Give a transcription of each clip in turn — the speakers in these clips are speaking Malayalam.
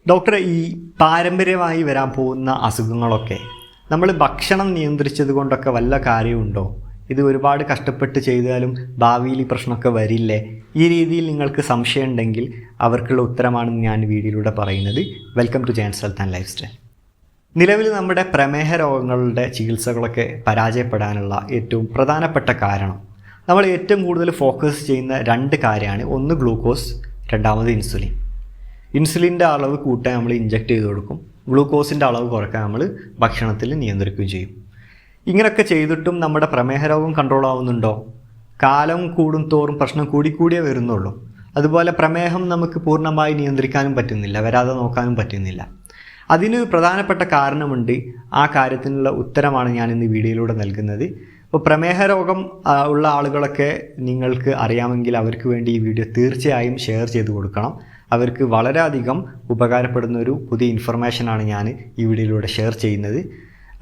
ഡോക്ടറെ, ഈ പാരമ്പര്യമായി വരാൻ പോകുന്ന അസുഖങ്ങളൊക്കെ നമ്മൾ ഭക്ഷണം നിയന്ത്രിച്ചത് കൊണ്ടൊക്കെ വല്ല കാര്യമുണ്ടോ? ഇത് ഒരുപാട് കഷ്ടപ്പെട്ട് ചെയ്താലും ഭാവിയിൽ ഈ പ്രശ്നമൊക്കെ വരില്ലേ? ഈ രീതിയിൽ നിങ്ങൾക്ക് സംശയം ഉണ്ടെങ്കിൽ അവർക്കുള്ള ഉത്തരമാണ് ഞാൻ വീഡിയോയിലൂടെ പറയുന്നത്. Welcome to Jayan's health and lifestyle. നിലവിൽ നമ്മുടെ പ്രമേഹ രോഗങ്ങളുടെ ചികിത്സകളൊക്കെ പരാജയപ്പെടാനുള്ള ഏറ്റവും പ്രധാനപ്പെട്ട കാരണം നമ്മൾ ഏറ്റവും കൂടുതൽ ഫോക്കസ് ചെയ്യുന്ന രണ്ട് കാര്യമാണ്. ഒന്ന് ഗ്ലൂക്കോസ്, രണ്ടാമത് ഇൻസുലിൻ. ഇൻസുലിൻ്റെ അളവ് കൂട്ടാൻ നമ്മൾ ഇഞ്ചെക്ട് ചെയ്ത് കൊടുക്കും, ഗ്ലൂക്കോസിൻ്റെ അളവ് കുറയ്ക്കാൻ നമ്മൾ ഭക്ഷണത്തിൽ നിയന്ത്രിക്കുകയും ചെയ്യും. ഇങ്ങനെയൊക്കെ ചെയ്തിട്ടും നമ്മുടെ പ്രമേഹ രോഗം കൺട്രോൾ ആവുന്നുണ്ടോ? കാലം കൂടും തോറും പ്രശ്നം കൂടിക്കൂടിയേ വരുന്നുള്ളൂ. അതുപോലെ പ്രമേഹം നമുക്ക് പൂർണ്ണമായി നിയന്ത്രിക്കാനും പറ്റുന്നില്ല, വരാതെ നോക്കാനും പറ്റുന്നില്ല. അതിന് പ്രധാനപ്പെട്ട കാരണമുണ്ട്. ആ കാര്യത്തിനുള്ള ഉത്തരമാണ് ഞാൻ ഇന്ന് വീഡിയോയിലൂടെ നൽകുന്നത്. ഇപ്പോൾ പ്രമേഹ രോഗം ഉള്ള ആളുകളൊക്കെ നിങ്ങൾക്ക് അറിയാമെങ്കിൽ അവർക്ക് വേണ്ടി ഈ വീഡിയോ തീർച്ചയായും ഷെയർ ചെയ്ത് കൊടുക്കണം. അവർക്ക് വളരെയധികം ഉപകാരപ്പെടുന്ന ഒരു പുതിയ ഇൻഫർമേഷനാണ് ഞാൻ ഈ വീഡിയോയിലൂടെ ഷെയർ ചെയ്യുന്നത്.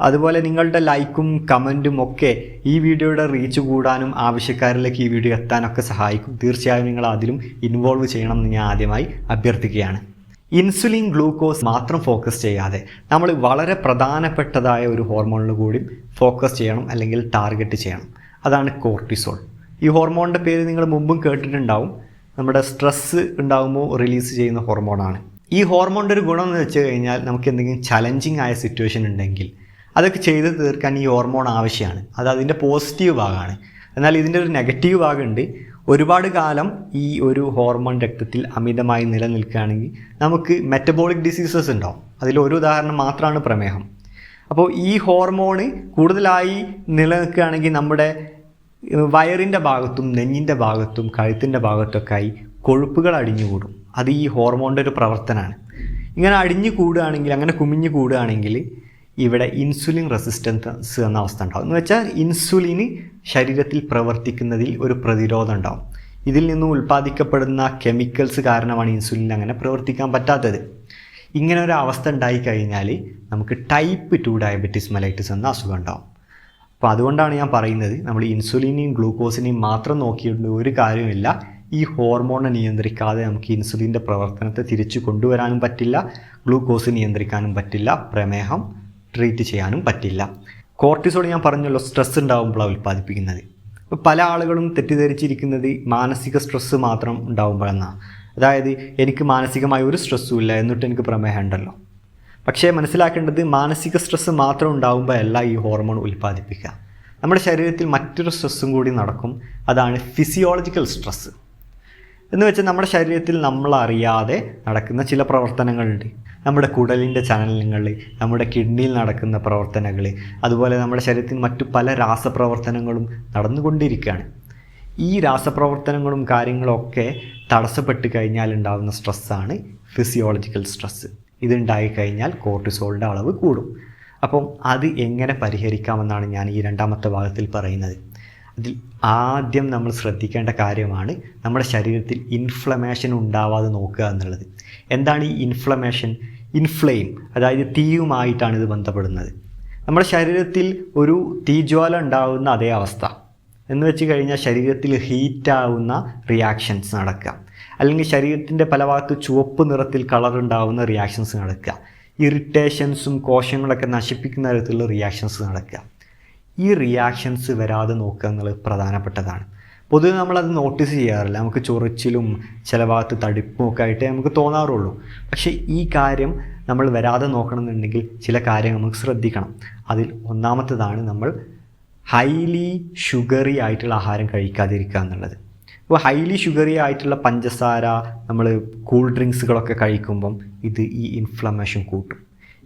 അതുപോലെ നിങ്ങളുടെ ലൈക്കും കമൻറ്റും ഒക്കെ ഈ വീഡിയോയുടെ റീച്ച് കൂടാനും ആവശ്യക്കാരിലേക്ക് ഈ വീഡിയോ എത്താനൊക്കെ സഹായിക്കും. തീർച്ചയായും നിങ്ങൾ അതിലും ഇൻവോൾവ് ചെയ്യണമെന്ന് ഞാൻ ആദ്യമായി അഭ്യർത്ഥിക്കുകയാണ്. ഇൻസുലിൻ, ഗ്ലൂക്കോസ് മാത്രം ഫോക്കസ് ചെയ്യാതെ നമ്മൾ വളരെ പ്രധാനപ്പെട്ടതായ ഒരു ഹോർമോണിൽ കൂടി ഫോക്കസ് ചെയ്യണം, അല്ലെങ്കിൽ ടാർഗറ്റ് ചെയ്യണം. അതാണ് കോർട്ടിസോൾ. ഈ ഹോർമോണിൻ്റെ പേര് നിങ്ങൾ മുമ്പും കേട്ടിട്ടുണ്ടാവും. നമ്മുടെ സ്ട്രെസ്സ് ഉണ്ടാകുമ്പോൾ റിലീസ് ചെയ്യുന്ന ഹോർമോണാണ്. ഈ ഹോർമോണിൻ്റെ ഒരു ഗുണം എന്ന് വെച്ച് കഴിഞ്ഞാൽ നമുക്ക് എന്തെങ്കിലും ചലഞ്ചിങ് ആയ സിറ്റുവേഷൻ ഉണ്ടെങ്കിൽ അതൊക്കെ ചെയ്ത് തീർക്കാൻ ഈ ഹോർമോൺ ആവശ്യമാണ്. അത് അതിൻ്റെ പോസിറ്റീവ് ഭാഗമാണ്. എന്നാൽ ഇതിൻ്റെ ഒരു നെഗറ്റീവ് ഭാഗമുണ്ട്. ഒരുപാട് കാലം ഈ ഒരു ഹോർമോൺ രക്തത്തിൽ അമിതമായി നിലനിൽക്കുകയാണെങ്കിൽ നമുക്ക് മെറ്റബോളിക് ഡിസീസസ് ഉണ്ടാവും. അതിലൊരു ഉദാഹരണം മാത്രമാണ് പ്രമേഹം. അപ്പോൾ ഈ ഹോർമോണ് കൂടുതലായി നിലനിൽക്കുകയാണെങ്കിൽ നമ്മുടെ വയറിൻ്റെ ഭാഗത്തും നെഞ്ഞിൻ്റെ ഭാഗത്തും കഴുത്തിൻ്റെ ഭാഗത്തൊക്കെ ആയി കൊഴുപ്പുകൾ അടിഞ്ഞുകൂടും. അത് ഈ ഹോർമോണിൻ്റെ ഒരു പ്രവർത്തനമാണ്. ഇങ്ങനെ അടിഞ്ഞു കൂടുകയാണെങ്കിൽ, അങ്ങനെ കുമിഞ്ഞു കൂടുകയാണെങ്കിൽ ഇവിടെ ഇൻസുലിൻ റെസിസ്റ്റൻസ് എന്ന അവസ്ഥ ഉണ്ടാകും. എന്ന് വെച്ചാൽ ഇൻസുലിന് ശരീരത്തിൽ പ്രവർത്തിക്കുന്നതിൽ ഒരു പ്രതിരോധം ഉണ്ടാകും. ഇതിൽ നിന്നും ഉൽപ്പാദിക്കപ്പെടുന്ന കെമിക്കൽസ് കാരണമാണ് ഇൻസുലിൻ അങ്ങനെ പ്രവർത്തിക്കാൻ പറ്റാത്തത്. ഇങ്ങനെ ഒരു അവസ്ഥ ഉണ്ടായിക്കഴിഞ്ഞാൽ നമുക്ക് ടൈപ്പ് 2 ഡയബറ്റീസ് മെലൈറ്റിസ് എന്ന അസുഖം ഉണ്ടാകും. അപ്പോൾ അതുകൊണ്ടാണ് ഞാൻ പറയുന്നത്, നമ്മൾ ഇൻസുലിനെയും ഗ്ലൂക്കോസിനെയും മാത്രം നോക്കിയിട്ട് ഒരു കാര്യമില്ല. ഈ ഹോർമോണിനെ നിയന്ത്രിക്കാതെ നമുക്ക് ഇൻസുലിൻ്റെ പ്രവർത്തനത്തെ തിരിച്ചു കൊണ്ടുവരാനും പറ്റില്ല, ഗ്ലൂക്കോസ് നിയന്ത്രിക്കാനും പറ്റില്ല, പ്രമേഹം ട്രീറ്റ് ചെയ്യാനും പറ്റില്ല. കോർട്ടിസോൾ ഞാൻ പറഞ്ഞല്ലോ, സ്ട്രെസ് ഉണ്ടാകുമ്പോഴാണ് ഉൽപ്പാദിപ്പിക്കുന്നത്. ഇപ്പോൾ പല ആളുകളും തെറ്റിദ്ധരിച്ചിരിക്കുന്നത് മാനസിക സ്ട്രെസ്സ് മാത്രം ഉണ്ടാകുമ്പോഴെന്നാണ്. അതായത് എനിക്ക് മാനസികമായ ഒരു സ്ട്രെസ്സും ഇല്ല എന്നിട്ട് എനിക്ക് പ്രമേഹം ഉണ്ടല്ലോ. പക്ഷേ മനസ്സിലാക്കേണ്ടത്, മാനസിക സ്ട്രെസ്സ് മാത്രം ഉണ്ടാകുമ്പോഴല്ല ഈ ഹോർമോൺ ഉൽപ്പാദിപ്പിക്കുക. നമ്മുടെ ശരീരത്തിൽ മറ്റൊരു സ്ട്രെസ്സും കൂടി നടക്കും. അതാണ് ഫിസിയോളജിക്കൽ സ്ട്രെസ്സ്. എന്ന് വെച്ചാൽ നമ്മുടെ ശരീരത്തിൽ നമ്മളറിയാതെ നടക്കുന്ന ചില പ്രവർത്തനങ്ങളുണ്ട്. നമ്മുടെ കുടലിൻ്റെ ചലനങ്ങൾ, നമ്മുടെ കിഡ്നിയിൽ നടക്കുന്ന പ്രവർത്തനങ്ങൾ, അതുപോലെ നമ്മുടെ ശരീരത്തിൽ മറ്റു പല രാസപ്രവർത്തനങ്ങളും നടന്നുകൊണ്ടിരിക്കുകയാണ്. ഈ രാസപ്രവർത്തനങ്ങളും കാര്യങ്ങളൊക്കെ തടസ്സപ്പെട്ട് കഴിഞ്ഞാൽ ഉണ്ടാകുന്ന സ്ട്രെസ്സാണ് ഫിസിയോളജിക്കൽ സ്ട്രെസ്സ്. ഇതുണ്ടായിക്കഴിഞ്ഞാൽ കോർട്ടിസോളിൻ്റെ അളവ് കൂടും. അപ്പം അത് എങ്ങനെ പരിഹരിക്കാമെന്നാണ് ഞാൻ ഈ രണ്ടാമത്തെ ഭാഗത്തിൽ പറയുന്നത്. അതിൽ ആദ്യം നമ്മൾ ശ്രദ്ധിക്കേണ്ട കാര്യമാണ് നമ്മുടെ ശരീരത്തിൽ ഇൻഫ്ലമേഷൻ ഉണ്ടാവാതെ നോക്കുക എന്നുള്ളത്. എന്താണ് ഈ ഇൻഫ്ലമേഷൻ? ഇൻഫ്ലെയിം, അതായത് തീയുമായിട്ടാണ് ഇത് ബന്ധപ്പെടുന്നത്. നമ്മുടെ ശരീരത്തിൽ ഒരു തീജ്വാല ഉണ്ടാകുന്ന അതേ അവസ്ഥ എന്ന് വെച്ച് കഴിഞ്ഞാൽ ശരീരത്തിൽ ഹീറ്റാവുന്ന റിയാക്ഷൻസ് നടക്കുക, അല്ലെങ്കിൽ ശരീരത്തിൻ്റെ പല ഭാഗത്ത് ചുവപ്പ് നിറത്തിൽ കളർ ഉണ്ടാകുന്ന റിയാക്ഷൻസ് നടക്കുക, ഇറിറ്റേഷൻസും കോശങ്ങളൊക്കെ നശിപ്പിക്കുന്ന തരത്തിലുള്ള റിയാക്ഷൻസ് നടക്കുക. ഈ റിയാക്ഷൻസ് വരാതെ നോക്കുക എന്നുള്ളത് പ്രധാനപ്പെട്ടതാണ്. പൊതുവെ നമ്മളത് നോട്ടീസ് ചെയ്യാറില്ല. നമുക്ക് ചൊറിച്ചിലും ചില ഭാഗത്ത് തടിപ്പും ഒക്കെ ആയിട്ടേ നമുക്ക് തോന്നാറുള്ളൂ. പക്ഷേ ഈ കാര്യം നമ്മൾ വരാതെ നോക്കണമെന്നുണ്ടെങ്കിൽ ചില കാര്യങ്ങൾ നമുക്ക് ശ്രദ്ധിക്കണം. അതിൽ ഒന്നാമത്തേതാണ് നമ്മൾ ഹൈലി ഷുഗറി ആയിട്ടുള്ള ആഹാരം കഴിക്കാതിരിക്കുക എന്നുള്ളത്. ഇപ്പോൾ ഹൈലി ഷുഗറി ആയിട്ടുള്ള പഞ്ചസാര, നമ്മൾ കൂൾ ഡ്രിങ്ക്സുകളൊക്കെ കഴിക്കുമ്പം ഇത് ഈ ഇൻഫ്ലമേഷൻ കൂട്ടും.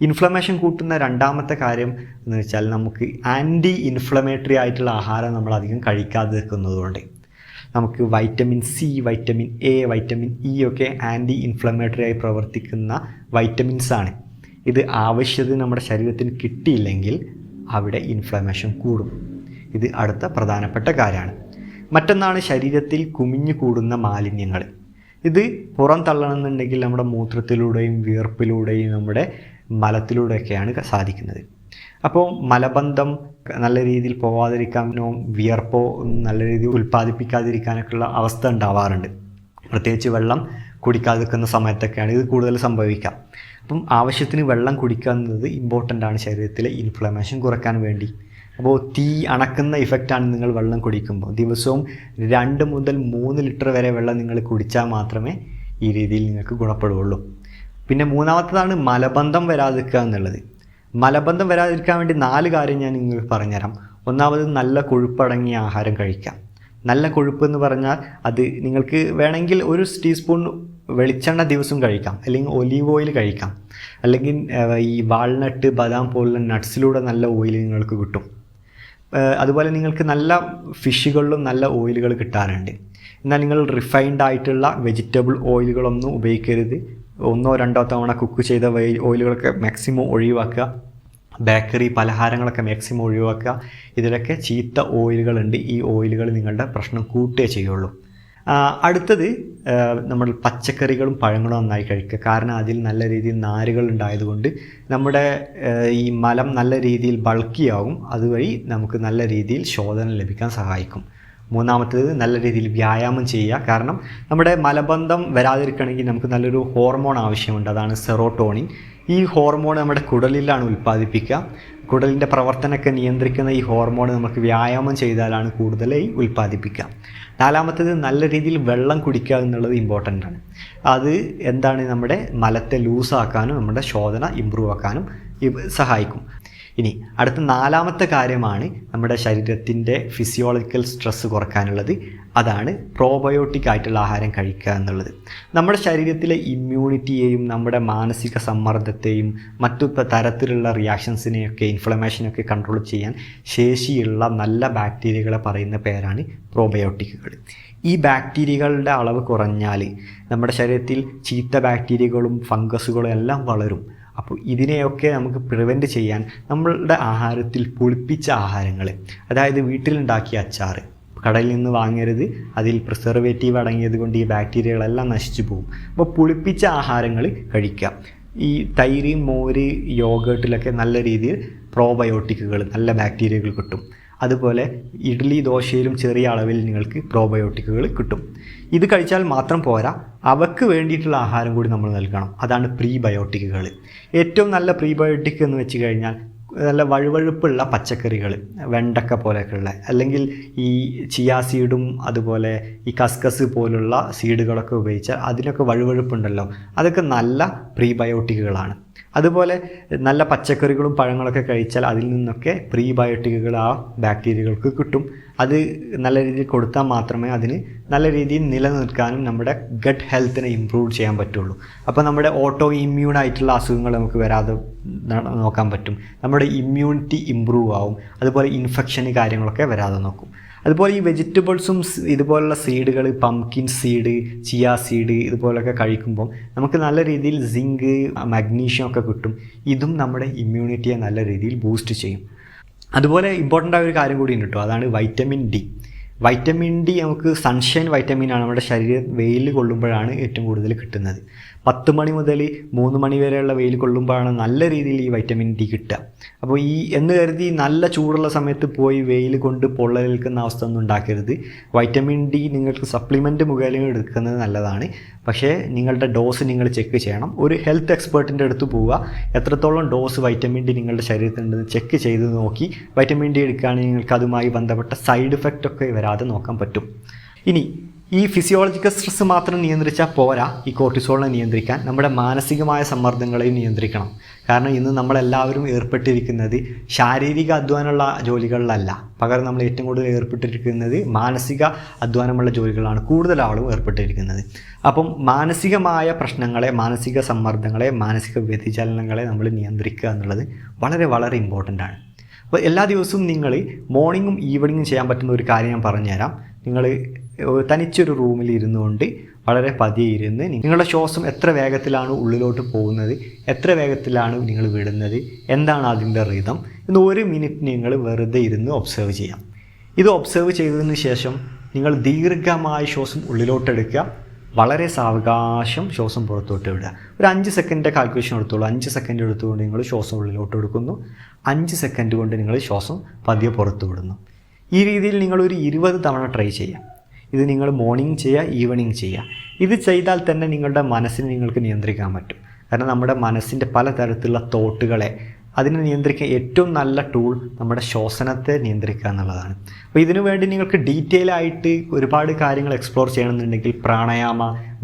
ഇൻഫ്ലമേഷൻ കൂട്ടുന്ന രണ്ടാമത്തെ കാര്യം എന്ന് വെച്ചാൽ നമുക്ക് ആൻറ്റി ഇൻഫ്ലമേറ്ററി ആയിട്ടുള്ള ആഹാരം നമ്മൾ അധികം കഴിക്കാതെ നിൽക്കുന്നതുകൊണ്ട് നമുക്ക് vitamin C, vitamin A, vitamin E ഒക്കെ ആൻറ്റി ഇൻഫ്ലമേറ്ററി ആയി പ്രവർത്തിക്കുന്ന വൈറ്റമിൻസാണ്. ഇത് ആവശ്യത്തിന് നമ്മുടെ ശരീരത്തിന് കിട്ടിയില്ലെങ്കിൽ അവിടെ ഇൻഫ്ലമേഷൻ കൂടും. ഇത് അടുത്ത പ്രധാനപ്പെട്ട കാര്യമാണ്. മറ്റൊന്നാണ് ശരീരത്തിൽ കുമിഞ്ഞു കൂടുന്ന മാലിന്യങ്ങൾ. ഇത് പുറം തള്ളണമെന്നുണ്ടെങ്കിൽ നമ്മുടെ മൂത്രത്തിലൂടെയും വിയർപ്പിലൂടെയും നമ്മുടെ മലത്തിലൂടെയൊക്കെയാണ് സാധിക്കുന്നത്. അപ്പോൾ മലബന്ധം നല്ല രീതിയിൽ പോവാതിരിക്കാനോ വിയർപ്പോ നല്ല രീതിയിൽ ഉൽപ്പാദിപ്പിക്കാതിരിക്കാനൊക്കെയുള്ള അവസ്ഥ ഉണ്ടാവാറുണ്ട്. പ്രത്യേകിച്ച് വെള്ളം കുടിക്കാതിരിക്കുന്ന സമയത്തൊക്കെയാണ് ഇത് കൂടുതൽ സംഭവിക്കാം. അപ്പം ആവശ്യത്തിന് വെള്ളം കുടിക്കുക എന്നത് ഇമ്പോർട്ടൻ്റ് ആണ് ശരീരത്തിലെ ഇൻഫ്ലമേഷൻ കുറയ്ക്കാൻ വേണ്ടി. അപ്പോൾ തീ അണക്കുന്ന ഇഫക്റ്റാണ് നിങ്ങൾ വെള്ളം കുടിക്കുമ്പോൾ. ദിവസവും 2 മുതൽ 3 ലിറ്റർ വരെ വെള്ളം നിങ്ങൾ കുടിച്ചാൽ മാത്രമേ ഈ രീതിയിൽ നിങ്ങൾക്ക് ഗുണപ്പെടുകയുള്ളൂ. പിന്നെ മൂന്നാമത്തതാണ് മലബന്ധം വരാതിരിക്കുക എന്നുള്ളത്. മലബന്ധം വരാതിരിക്കാൻ വേണ്ടി 4 കാര്യം ഞാൻ നിങ്ങൾക്ക് പറഞ്ഞുതരാം. ഒന്നാമത് നല്ല കൊഴുപ്പടങ്ങിയ ആഹാരം കഴിക്കാം. നല്ല കൊഴുപ്പ് എന്ന് പറഞ്ഞാൽ അത് നിങ്ങൾക്ക് വേണമെങ്കിൽ 1 ടീസ്പൂൺ വെളിച്ചെണ്ണ ദിവസം കഴിക്കാം, അല്ലെങ്കിൽ ഒലീവ് ഓയിൽ കഴിക്കാം, അല്ലെങ്കിൽ ഈ വാൾനട്ട് ബദാം പോലുള്ള നട്ട്സിലൂടെ നല്ല ഓയിൽ നിങ്ങൾക്ക് കിട്ടും. അതുപോലെ നിങ്ങൾക്ക് നല്ല ഫിഷുകളിലും നല്ല ഓയിലുകൾ കിട്ടാറുണ്ട്. എന്നാൽ നിങ്ങൾ റിഫൈൻഡ് ആയിട്ടുള്ള വെജിറ്റബിൾ ഓയിലുകളൊന്നും ഉപയോഗിക്കരുത്. 1-2 തവണ കുക്ക് ചെയ്ത ഓയിലുകളൊക്കെ മാക്സിമം ഒഴിവാക്കുക. ബേക്കറി പലഹാരങ്ങളൊക്കെ മാക്സിമം ഒഴിവാക്കുക. ഇതിലൊക്കെ ചീത്ത ഓയിലുകളുണ്ട്. ഈ ഓയിലുകൾ നിങ്ങളുടെ പ്രശ്നം കൂട്ടുകയേ ചെയ്യുള്ളൂ. അടുത്തത് നമ്മൾ പച്ചക്കറികളും പഴങ്ങളും നന്നായി കഴിക്കുക. കാരണം അതിൽ നല്ല രീതിയിൽ നാരുകൾ ഉണ്ടായതുകൊണ്ട് നമ്മുടെ ഈ മലം നല്ല രീതിയിൽ ബൾക്കിയാകും. അതുവഴി നമുക്ക് നല്ല രീതിയിൽ ശോധന ലഭിക്കാൻ സഹായിക്കും. മൂന്നാമത്തേത് നല്ല രീതിയിൽ വ്യായാമം ചെയ്യുക. കാരണം നമ്മുടെ മലബന്ധം വരാതിരിക്കണമെങ്കിൽ നമുക്ക് നല്ലൊരു ഹോർമോൺ ആവശ്യമുണ്ട്. അതാണ് സെറോട്ടോണിൻ. ഈ ഹോർമോൺ നമ്മുടെ കുടലിലാണ് ഉൽപ്പാദിപ്പിക്കുക. കുടലിൻ്റെ പ്രവർത്തനമൊക്കെ നിയന്ത്രിക്കുന്ന ഈ ഹോർമോൺ നമുക്ക് വ്യായാമം ചെയ്താലാണ് കൂടുതലായി ഉൽപ്പാദിപ്പിക്കുക. നാലാമത്തേത് നല്ല രീതിയിൽ വെള്ളം കുടിക്കുക എന്നുള്ളത് ഇമ്പോർട്ടൻ്റ് ആണ്. അത് എന്താണ് നമ്മുടെ മലത്തെ ലൂസാക്കാനും നമ്മുടെ ശോധന ഇമ്പ്രൂവ് ആക്കാനും സഹായിക്കും. ഇനി അടുത്ത 4ാമത്തെ കാര്യമാണ് നമ്മുടെ ശരീരത്തിൻ്റെ ഫിസിയോളജിക്കൽ സ്ട്രെസ്സ് കുറയ്ക്കാനുള്ളത്. അതാണ് പ്രോബയോട്ടിക് ആയിട്ടുള്ള ആഹാരം കഴിക്കുക എന്നുള്ളത്. നമ്മുടെ ശരീരത്തിലെ ഇമ്മ്യൂണിറ്റിയെയും നമ്മുടെ മാനസിക സമ്മർദ്ദത്തെയും മറ്റു തരത്തിലുള്ള റിയാക്ഷൻസിനെയൊക്കെ ഇൻഫ്ലമേഷനൊക്കെ കൺട്രോൾ ചെയ്യാൻ ശേഷിയുള്ള നല്ല ബാക്ടീരിയകളെ പറയുന്ന പേരാണ് പ്രോബയോട്ടിക്കുകൾ. ഈ ബാക്ടീരിയകളുടെ അളവ് കുറഞ്ഞാൽ നമ്മുടെ ശരീരത്തിൽ ചീത്ത ബാക്ടീരിയകളും ഫംഗസുകളും എല്ലാം വളരും. അപ്പോൾ ഇതിനെയൊക്കെ നമുക്ക് പ്രിവെൻറ്റ് ചെയ്യാൻ നമ്മളുടെ ആഹാരത്തിൽ പുളിപ്പിച്ച ആഹാരങ്ങൾ, അതായത് വീട്ടിലുണ്ടാക്കിയ അച്ചാർ കടയിൽ നിന്ന് വാങ്ങരുത്. അതിൽ പ്രിസർവേറ്റീവ് അടങ്ങിയത് കൊണ്ട് ഈ ബാക്ടീരിയകളെല്ലാം നശിച്ചു പോകും. അപ്പോൾ പുളിപ്പിച്ച ആഹാരങ്ങൾ കഴിക്കുക. ഈ തൈര്, മോര്, യോഗേർട്ടിലൊക്കെ നല്ല രീതിയിൽ പ്രോബയോട്ടിക്കുകൾ, നല്ല ബാക്ടീരിയകൾ കിട്ടും. അതുപോലെ ഇഡ്ഡലി, ദോശയിലും ചെറിയ അളവിൽ നിങ്ങൾക്ക് പ്രോബയോട്ടിക്കുകൾ കിട്ടും. ഇത് കഴിച്ചാൽ മാത്രം പോരാ, അവർക്ക് വേണ്ടിയിട്ടുള്ള ആഹാരം കൂടി നമ്മൾ നൽകണം. അതാണ് പ്രീബയോട്ടിക്കുകൾ. ഏറ്റവും നല്ല പ്രീബയോട്ടിക് എന്ന് വെച്ച് കഴിഞ്ഞാൽ നല്ല വഴുവഴുപ്പുള്ള പച്ചക്കറികൾ, വെണ്ടക്ക പോലെയൊക്കെയുള്ള, അല്ലെങ്കിൽ ഈ ചിയാ സീഡും അതുപോലെ ഈ കസ്കസ് പോലുള്ള സീഡുകളൊക്കെ ഉപയോഗിച്ചാൽ അതിനൊക്കെ വഴുവഴുപ്പുണ്ടല്ലോ, അതൊക്കെ നല്ല പ്രീബയോട്ടിക്കുകളാണ്. അതുപോലെ നല്ല പച്ചക്കറികളും പഴങ്ങളൊക്കെ കഴിച്ചാൽ അതിൽ നിന്നൊക്കെ പ്രീബയോട്ടിക്കുകൾ ആ ബാക്ടീരിയകൾക്ക് കിട്ടും. അത് നല്ല രീതിയിൽ കൊടുത്താൽ മാത്രമേ അതിന് നല്ല രീതിയിൽ നിലനിൽക്കാനും നമ്മുടെ ഗട്ട് ഹെൽത്തിനെ ഇമ്പ്രൂവ് ചെയ്യാൻ പറ്റുള്ളൂ. അപ്പോൾ നമ്മുടെ ഓട്ടോ ഇമ്മ്യൂൺ ആയിട്ടുള്ള അസുഖങ്ങൾ നമുക്ക് വരാതെ നോക്കാൻ പറ്റും. നമ്മുടെ ഇമ്മ്യൂണിറ്റി ഇമ്പ്രൂവ് ആവും. അതുപോലെ ഇൻഫെക്ഷന് കാര്യങ്ങളൊക്കെ വരാതെ നോക്കും. അതുപോലെ ഈ വെജിറ്റബിൾസും ഇതുപോലുള്ള സീഡുകൾ, പംകിൻ സീഡ്, ചിയാ സീഡ് ഇതുപോലൊക്കെ കഴിക്കുമ്പോൾ നമുക്ക് നല്ല രീതിയിൽ സിങ്ക്, മഗ്നീഷ്യം ഒക്കെ കിട്ടും. ഇതും നമ്മുടെ ഇമ്മ്യൂണിറ്റിയെ നല്ല രീതിയിൽ ബൂസ്റ്റ് ചെയ്യും. അതുപോലെ ഇമ്പോർട്ടൻ്റ് ആയ ഒരു കാര്യം കൂടി ഉണ്ട് കേട്ടോ, അതാണ് വൈറ്റമിൻ ഡി. വൈറ്റമിൻ ഡി നമുക്ക് സൺഷൈൻ വൈറ്റമിനാണ്. നമ്മുടെ ശരീരം വെയിൽ കൊള്ളുമ്പോഴാണ് ഏറ്റവും കൂടുതൽ കിട്ടുന്നത്. 10 മണി മുതൽ 3 മണി വരെയുള്ള വെയിൽ കൊള്ളുമ്പോഴാണ് നല്ല രീതിയിൽ ഈ വൈറ്റമിൻ ഡി കിട്ടുക. അപ്പോൾ ഈ എന്ന് കരുതി നല്ല ചൂടുള്ള സമയത്ത് പോയി വെയിൽ കൊണ്ട് പൊള്ളലേൽക്കുന്ന അവസ്ഥ ഒന്നും ഉണ്ടാക്കരുത്. വൈറ്റമിൻ ഡി നിങ്ങൾക്ക് സപ്ലിമെൻറ്റ് മുഖേന എടുക്കുന്നത് നല്ലതാണ്. പക്ഷേ നിങ്ങളുടെ ഡോസ് നിങ്ങൾ ചെക്ക് ചെയ്യണം. ഒരു ഹെൽത്ത് എക്സ്പേർട്ടിൻ്റെ അടുത്ത് പോവുക. എത്രത്തോളം ഡോസ് വൈറ്റമിൻ ഡി നിങ്ങളുടെ ശരീരത്തിലുണ്ടെന്ന് ചെക്ക് ചെയ്ത് നോക്കി വൈറ്റമിൻ ഡി എടുക്കുകയാണെങ്കിൽ നിങ്ങൾക്ക് അതുമായി ബന്ധപ്പെട്ട സൈഡ് ഇഫക്റ്റ് ഒക്കെ വരാതെ നോക്കാൻ പറ്റും. ഇനി ഈ ഫിസിയോളജിക്കൽ സ്ട്രെസ് മാത്രം നിയന്ത്രിച്ചാൽ പോരാ. ഈ കോർട്ടിസോളിനെ നിയന്ത്രിക്കാൻ നമ്മുടെ മാനസികമായ സമ്മർദ്ദങ്ങളെയും നിയന്ത്രിക്കണം. കാരണം ഇന്ന് നമ്മളെല്ലാവരും ഏർപ്പെട്ടിരിക്കുന്നത് ശാരീരിക അധ്വാനമുള്ള ജോലികളിലല്ല, പകരം നമ്മൾ ഏറ്റവും കൂടുതൽ ഏർപ്പെട്ടിരിക്കുന്നത് മാനസിക അധ്വാനമുള്ള ജോലികളാണ് കൂടുതൽ ആളും ഏർപ്പെട്ടിരിക്കുന്നത്. അപ്പം മാനസികമായ പ്രശ്നങ്ങളെ, മാനസിക സമ്മർദ്ദങ്ങളെ, മാനസിക വ്യതിചലനങ്ങളെ നമ്മൾ നിയന്ത്രിക്കുക എന്നുള്ളത് വളരെ വളരെ ഇമ്പോർട്ടൻ്റ് ആണ്. അപ്പോൾ എല്ലാ ദിവസവും നിങ്ങൾ മോർണിംഗും ഈവനിങ്ങും ചെയ്യാൻ പറ്റുന്ന ഒരു കാര്യം ഞാൻ പറഞ്ഞുതരാം. നിങ്ങൾ തനിച്ചൊരു റൂമിൽ ഇരുന്നുകൊണ്ട് വളരെ പതിയെ ഇരുന്ന് നിങ്ങളുടെ ശ്വാസം എത്ര വേഗത്തിലാണ് ഉള്ളിലോട്ട് പോകുന്നത്, എത്ര വേഗത്തിലാണ് നിങ്ങൾ വിടുന്നത്, എന്താണ് അതിൻ്റെ റിതം എന്ന് 1 മിനിറ്റ് നിങ്ങൾ വെറുതെ ഇരുന്ന് ഒബ്സർവ് ചെയ്യാം. ഇത് ഒബ്സർവ് ചെയ്തതിന് ശേഷം നിങ്ങൾ ദീർഘമായ ശ്വാസം ഉള്ളിലോട്ടെടുക്കുക, വളരെ സാവകാശം ശ്വാസം പുറത്തോട്ട് വിടുക. ഒരു 5 സെക്കൻഡിൻ്റെ കാൽക്കുലേഷൻ എടുത്തോളൂ. 5 സെക്കൻഡ് എടുത്തുകൊണ്ട് നിങ്ങൾ ശ്വാസം ഉള്ളിലോട്ട് എടുക്കുന്നു, 5 സെക്കൻഡ് കൊണ്ട് നിങ്ങൾ ശ്വാസം പതിയെ പുറത്തു വിടുന്നു. ഈ രീതിയിൽ നിങ്ങളൊരു 20 തവണ ട്രൈ ചെയ്യാം. ഇത് നിങ്ങൾ മോർണിംഗ് ചെയ്യുക, ഈവനിങ് ചെയ്യുക. ഇത് ചെയ്താൽ തന്നെ നിങ്ങളുടെ മനസ്സിനെ നിങ്ങൾക്ക് നിയന്ത്രിക്കാൻ പറ്റും. കാരണം നമ്മുടെ മനസ്സിൻ്റെ പലതരത്തിലുള്ള തോട്ടുകളെ അതിനെ നിയന്ത്രിക്കാൻ ഏറ്റവും നല്ല ടൂൾ നമ്മുടെ ശ്വസനത്തെ നിയന്ത്രിക്കുക എന്നുള്ളതാണ്. അപ്പോൾ ഇതിനു വേണ്ടി നിങ്ങൾക്ക് ഡീറ്റെയിൽ ആയിട്ട് ഒരുപാട് കാര്യങ്ങൾ എക്സ്പ്ലോർ ചെയ്യണമെന്നുണ്ടെങ്കിൽ പ്രാണായാമ,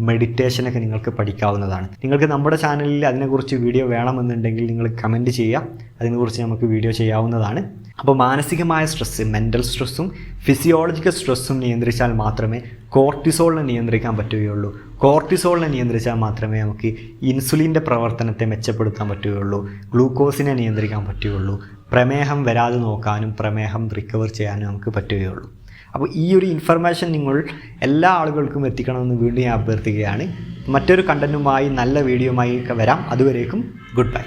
മെഡിറ്റേഷനൊക്കെ നിങ്ങൾക്ക് പഠിക്കാവുന്നതാണ്. നിങ്ങൾക്ക് നമ്മുടെ ചാനലിൽ അതിനെക്കുറിച്ച് വീഡിയോ വേണമെന്നുണ്ടെങ്കിൽ നിങ്ങൾ കമൻറ്റ് ചെയ്യുക, അതിനെക്കുറിച്ച് നമുക്ക് വീഡിയോ ചെയ്യാവുന്നതാണ്. അപ്പോൾ മാനസികമായ സ്ട്രെസ്സ്, മെൻ്റൽ സ്ട്രെസ്സും ഫിസിയോളജിക്കൽ സ്ട്രെസ്സും നിയന്ത്രിച്ചാൽ മാത്രമേ കോർട്ടിസോളിനെ നിയന്ത്രിക്കാൻ പറ്റുകയുള്ളൂ. കോർട്ടിസോളിനെ നിയന്ത്രിച്ചാൽ മാത്രമേ നമുക്ക് ഇൻസുലിൻ്റെ പ്രവർത്തനത്തെ മെച്ചപ്പെടുത്താൻ പറ്റുകയുള്ളൂ, ഗ്ലൂക്കോസിനെ നിയന്ത്രിക്കാൻ പറ്റുകയുള്ളൂ, പ്രമേഹം വരാതെ നോക്കാനും പ്രമേഹം റിക്കവർ ചെയ്യാനും നമുക്ക് പറ്റുകയുള്ളൂ. അപ്പോൾ ഈ ഒരു ഇൻഫർമേഷൻ നിങ്ങൾ എല്ലാ ആളുകൾക്കും എത്തിക്കണമെന്ന് വീണ്ടും ഞാൻ അഭ്യർത്ഥിക്കുകയാണ്. മറ്റൊരു കണ്ടൻറ്റുമായി നല്ല വീഡിയോയുമായി വരാം. അതുവരേക്കും ഗുഡ് ബൈ.